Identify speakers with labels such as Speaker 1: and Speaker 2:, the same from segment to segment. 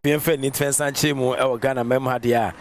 Speaker 1: Bienfe ni Twensanche mu e Ghana memha dia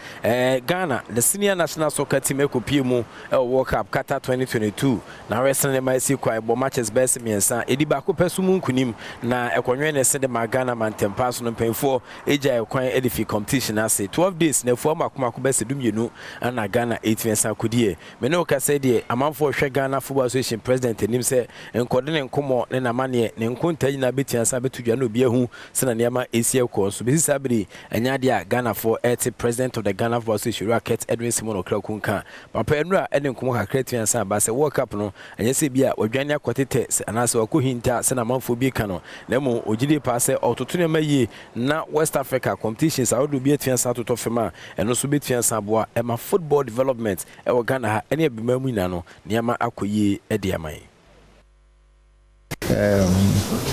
Speaker 1: Ghana the senior national soccer team ekopie mu e World Cup Qatar 2022 na wrestling ma esi kwai bo matches best miensa edi ba ko pesu mu nkunim na ekonwe ne se de ma Ghana man tempa so no penfo eja ekwan edifi competition ase 12 days na fo makoma ko best dumienu na Ghana 8 wensa kodie me no ka se de amanfo hwe Ghana Football Association president enim se enkode ne nkomo ne na mane ne nkonta nyina betiansa betudwa na obi ahu se na niam esi ekọ so Sabri Enyadia Ghana for president of the Ghana Football Association Racket Edwin SimonOkrakunka Papa Enra eden komo kakra tuansa ba se World Cup no enye se bia odwane akotete anase wakohinta se na manfo bi ka no na mo ogide pa se ototo ne mayi na West Africa competitions awodo bi tuansa toto fema eno so bi tuansa boa ema football development e wo Ghana ha ene bimamu ina no niama akoyi ede aman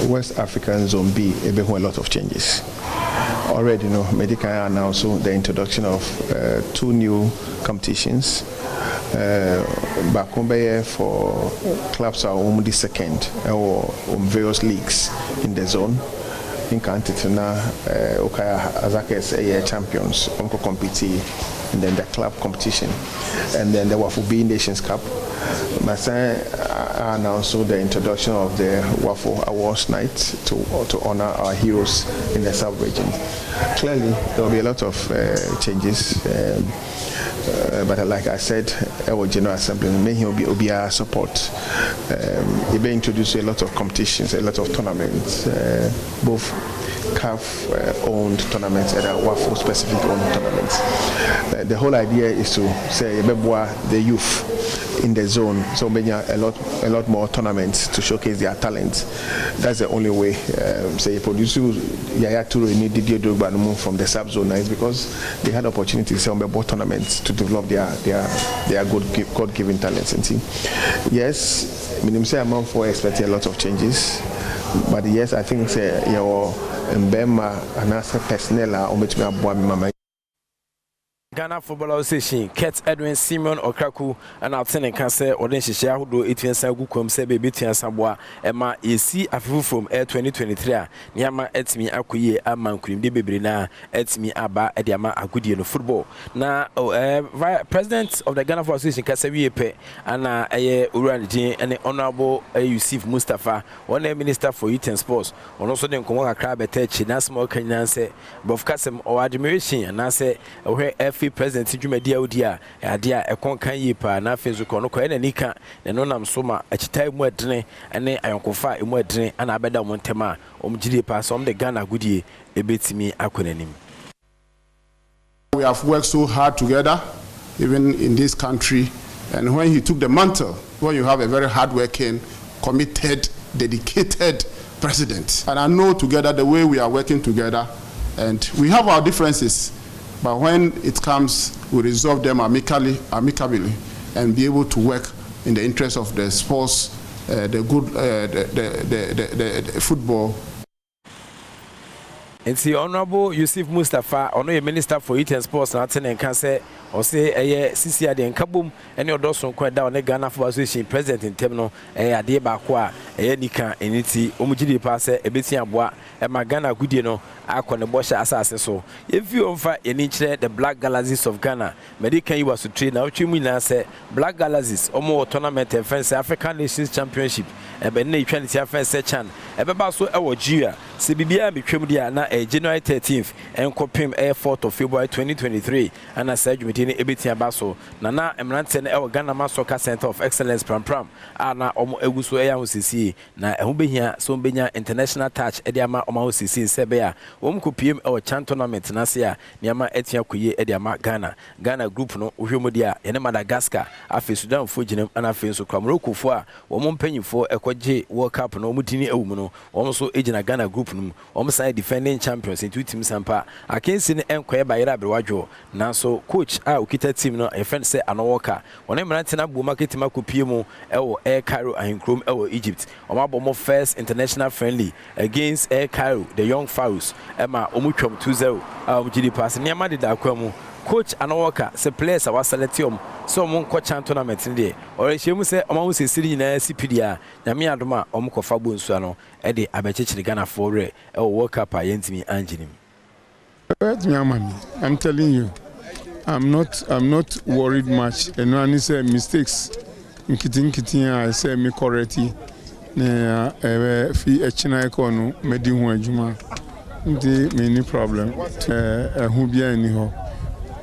Speaker 2: West African Zone B, a lot of changes. Already, you know, Medical announced the introduction of 2 new competitions. Bakombe for clubs are only second or various leagues in the zone. In Kantituna, Okaya Azakes champions, Onko compete, and then the club competition, and then the Wafubi Nations Cup. Masai announced the introduction of the Waffle Awards night to honor our heroes in the sub-region. Clearly, there will be a lot of changes, but like I said, our General Assembly will be our support. It will introduce a lot of competitions, a lot of tournaments, both CAF-owned tournaments and Waffle specific-owned tournaments. The whole idea is to say the youth in the zone, so many a lot more tournaments to showcase their talents. That's the only way. Say produce Yaya Toure need Didier Drogba move from the sub zone is because they had opportunities to both tournaments to develop their good God-given talents. And see, yes, minimum say amount for expecting a lot of changes, but yes, I think say your Mbema and as personnel are mama.
Speaker 1: Ghana Football Association, Ket Edwin Simon Okraku, and Altene Cancer, or then Shisha, who do it in Sagukum, Sebe, Bitia Sabwa, Emma, AC, Afu from Air 2023. Niama, Etmi, Akuye, Aman, Krim, Debrina, Etmi, Abba, Ediama, Agudi, no football. Now, President of the Ghana Football Association, Kasavi, and Uran, and the Honorable Yusuf Mustafa, one Minister for Youth and Sports, and also the Kumaka Crab, Nasmo Kanyan, both Kassam or admiration, and I say, where President Jumedi Odia, Adia, a concan yipa, na Fezuko, no Koena Nika, and Nonam Soma, a chita muedre, and then I uncofa muedre, and Abeda Montema, Jidi pass on the Ghana Goodie, a bit to me, Akuanim.
Speaker 3: We have worked so hard together, even in this country, and when he took the mantle, when you have a very hard-working, committed, dedicated president, and I know together the way we are working together, and we have our differences. But when it comes, we resolve them amicably, and be able to work in the interest of the sports, the football.
Speaker 1: And see, Honorable Yusuf Mustafa, Honorable Minister for Youth and Sports, and Cancer, or say a CCA and Kabum, and your Dawson quite down a Ghana Football Association President in Temno, a Debaqua, a Nika, and it's Omujidi Pass, a Betian Bois, and Magana Gudino, Aquan and Bosha Assassin. So, if you offer in each the Black Galaxies of Ghana, Medican was to train out Chimina say Black Galaxies, or more tournament and French African Nations Championship, and Benny Trinity French Sechan, a Babaso our Gia, CBBA became the January 13th, and Copim Air 4th of February 2023, and I said, Ebitia Basso, Nana Emranten El Ghana Masoka Center of Excellence Pram, Anna Omo Egusu Ea OCC, Na Humbia, Sombina International Touch, Ediama Oma OCC, Sebea, Omkupim or Chan Tournament, Nasia, Niama Etia Kuye, Ediama Ghana Group no Uhumodia, and Madagascar, Afi Sudan Fujinum, and Afinso Kamroku for, Omon Penny for Ekwaji World Cup, no Mutini Umuno, also agent Ghana Group, almost defending champions in 2 teams Sampa, I can't see the Enquire by Rabiwajo, Nanso, coach. Ukita team no a friend say Anoka. When I'm ranting up market Makupimo, Air Cairo and Chrome Egypt. Omabo first international friendly against Air Cairo, the young Faust, Emma Omuchom 2-0. Jidi pass Niamadi Dakwamo. Coach Anoka, say players our selectium, so mon coach tournament in there. Or she must say Omo say Siri na CPDA, Namia Doma, Omko Fabu Suano, Eddie Abechi Ghana for World Cup, Yentimi Angelim.
Speaker 4: I'm telling you, I'm not worried much. And when I say mistakes, I say me correctly. Fi echina ikono medi hu adwuma. Ndi many problem. Hu bia ni ho.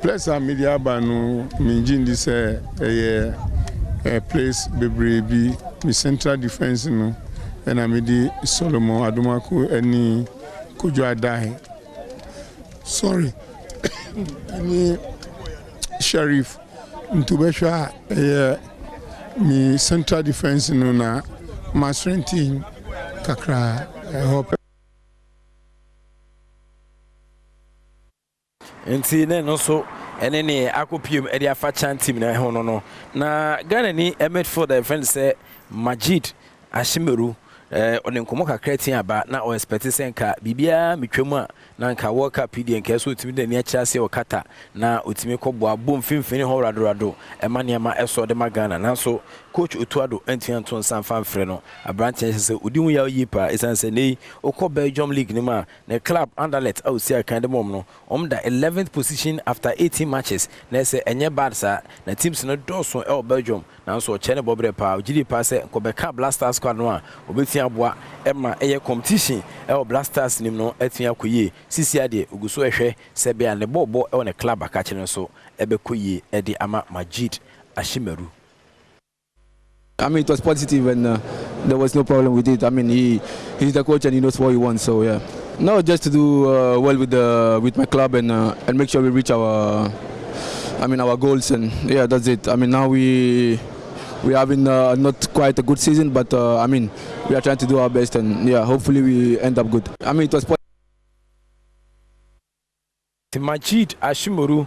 Speaker 4: Plus media ba no minjin di say place bebre bi central defense no and amedi Solomon Adomako any Kojo Adai. Sorry. Any Sheriff Ntubesha me central defense no na Masrenti kakra hope
Speaker 1: nti ne no so ene ne akopiem e dia fa chan team na ho no na Ghana ni midfield the friend say Majid Ashimeru on nkomo kakra tin aba na o expect senka bibia metwam a na nka World Cup PD nke so otimi de ne akyase o kata na otimi kɔbo abom finfini ho radorado ema eso de magana na so coach Otuado antian ton sanfan frɛ no abrante sɛ odimu ya yipa esanse nei okɔ Belgium League ni ma na club Anderlecht au sia kan de mom no da 11th position after 18 matches na sɛ enye bad sa na teams no dɔso Belgium na so ɔkyɛ ne bobre pa ogidi pa sɛ nkɔbɛka Blasters squad no a obeti aboa ema eye competition Blasters nim no atia koye sisi ade uguso ehwe sɛ bia ne bobo ne club akache no so ebekoye ede ama Majid Ashimeru.
Speaker 5: I mean, it was positive and there was no problem with it. I mean, he's the coach and he knows what he wants. So yeah, no, just to do well with my club and make sure we reach our goals, and yeah, that's it. I mean, now we having not quite a good season, but I mean, we are trying to do our best, and yeah, hopefully we end up good. I mean, it was
Speaker 1: Majid Ashimeru,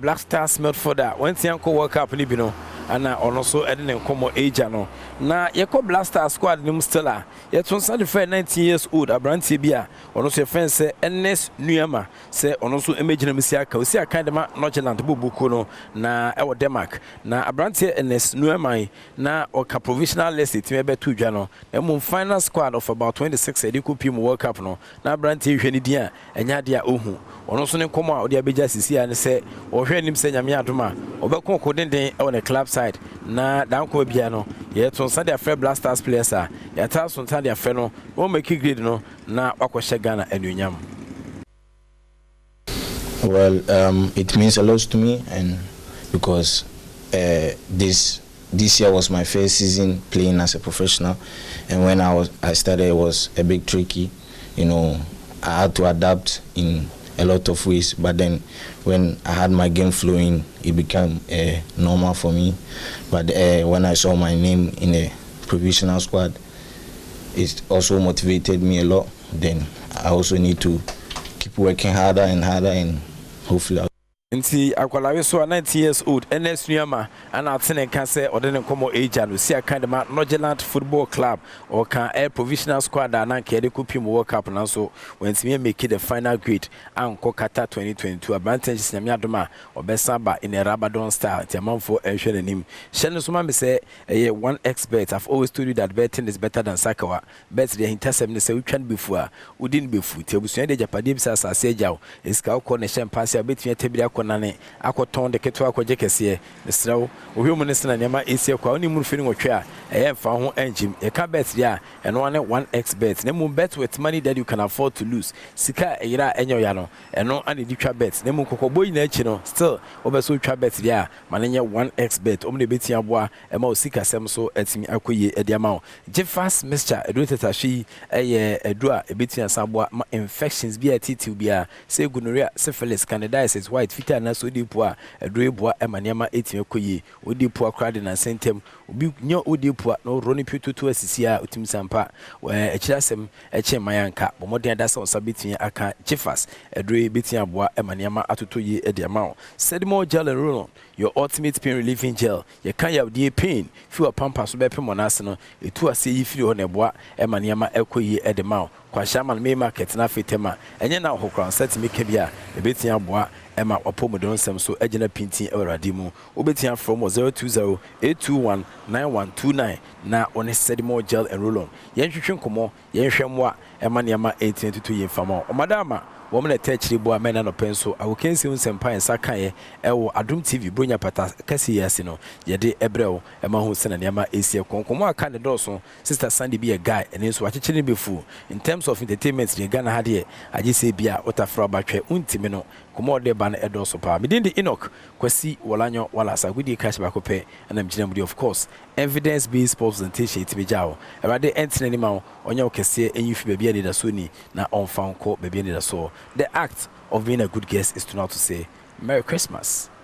Speaker 1: Black Stars midfielder. When Tianko World Cup ni bino. Ana also edin nkomo age no na yeko Blaster squad nim stella yet on 19 years old abrantie bia ono so fen se NS Nuama se ono so emagina misiaka osi aka dem Nordjylland bubuko no na ewo Denmark na abrantie NS Nuama na oka provisional list team betu dwa no emu final squad of about 26 ediko pim World Cup no na abrantie hwani dia enya dia ohu ono so ne nkomo a odi abeja sisia ne se ohwe nim se nyame adoma obekon kodenden ewo ne club side na danko bia no ye ton sa dia free Blasters players a ya ta so ta dia free no o make grade no na wakɔhye Ghana anuonyam.
Speaker 6: Well, it means a lot to me, and because this year was my first season playing as a professional, and when I started, it was a bit tricky. You know, I had to adapt in a lot of ways, but then when I had my game flowing, it became normal for me. But when I saw my name in a provisional squad, it also motivated me a lot. Then I also need to keep working harder, and hopefully
Speaker 1: nti akwalawe so 19 years old NS Nuama ana atene kan se odene komo age no si akadema Nordjylland Football Club or kan air provisional squad na nke de kopim World Cup na so when me make the final grade anko Qatar 2022 advantage nyame adoma obesa ba in a Rabadon style tiamanfo ehwe nanim hye so ma me say one expert. I've always told you that betting is better than sakawa bet the intercept ne say utwan befu a udin befu tiabusua de japade bisa asase agyaw eska ko ne champagne betia tebira nane akoton de keto akɔgye kɛseɛ nesrawo ohwemu ne sena nema esie kwa oni mu fini wotwe a ɛyɛ mfa ho engine e ka bet dia ɛno ane 1x bet na mu bet with money that you can afford to lose sika ɛyira enyo ya no ɛno ane di twa bet na mu kokɔbɔ nyina achi no still obeso twa bet dia manenye 1x bet omne betia boa ɛma osika sɛm so atimi akoye ɛde ama wo Jeffas mixture edu tetahwe ɛyɛ edu a ebetia saboa ma infections bi atitiu bia se gonorrhea syphilis candidiasis white fever na so di po a edu eboa emanema etime koye odi po akra de na sentem obi nya odi po na roni pitutu asisi a otim sampa ekirasem eche mayanka bomodin da so sabetin aka Jeffas edu betin aboa emanema atotoye ede ama Sedmo gel and roll your ultimate pain relieving gel ye kan ya die pain fi pampa so be pemo na ase no etu ase yi firi ho na eboa emanema ekoye ede ma kwa shaman me market na fetema enye na hokran set me kebia ebetin aboa ema apomodon sem so agina pintin awrade mu obetia from 020-821-9129 na one sedimo gel and roll on yenhwehwe nkomo yenhwemwa emaniama 1822 yemfama omadama woman attached boy men no penso I will kensi unsempa en sakaye ewo Adom TV bronya pata kasi yesi no yede ebreo ema hu sena niama esie konkomo aka ne doso sister Sandy be a guy and so achechene befu in terms of entertainment the Ghana hade agese bia otafra batwe untimi no komo de ba na edoso pa me the Enoch kwasi wolanyo wala sa gudi cash ba kope and am gina of course evidence based presentation itimi jawo erade entene ni ma onye okese enyifi bebia ni da so ni na onfa nko bebia ni da so. The act of being a good guest is to not to say Merry Christmas.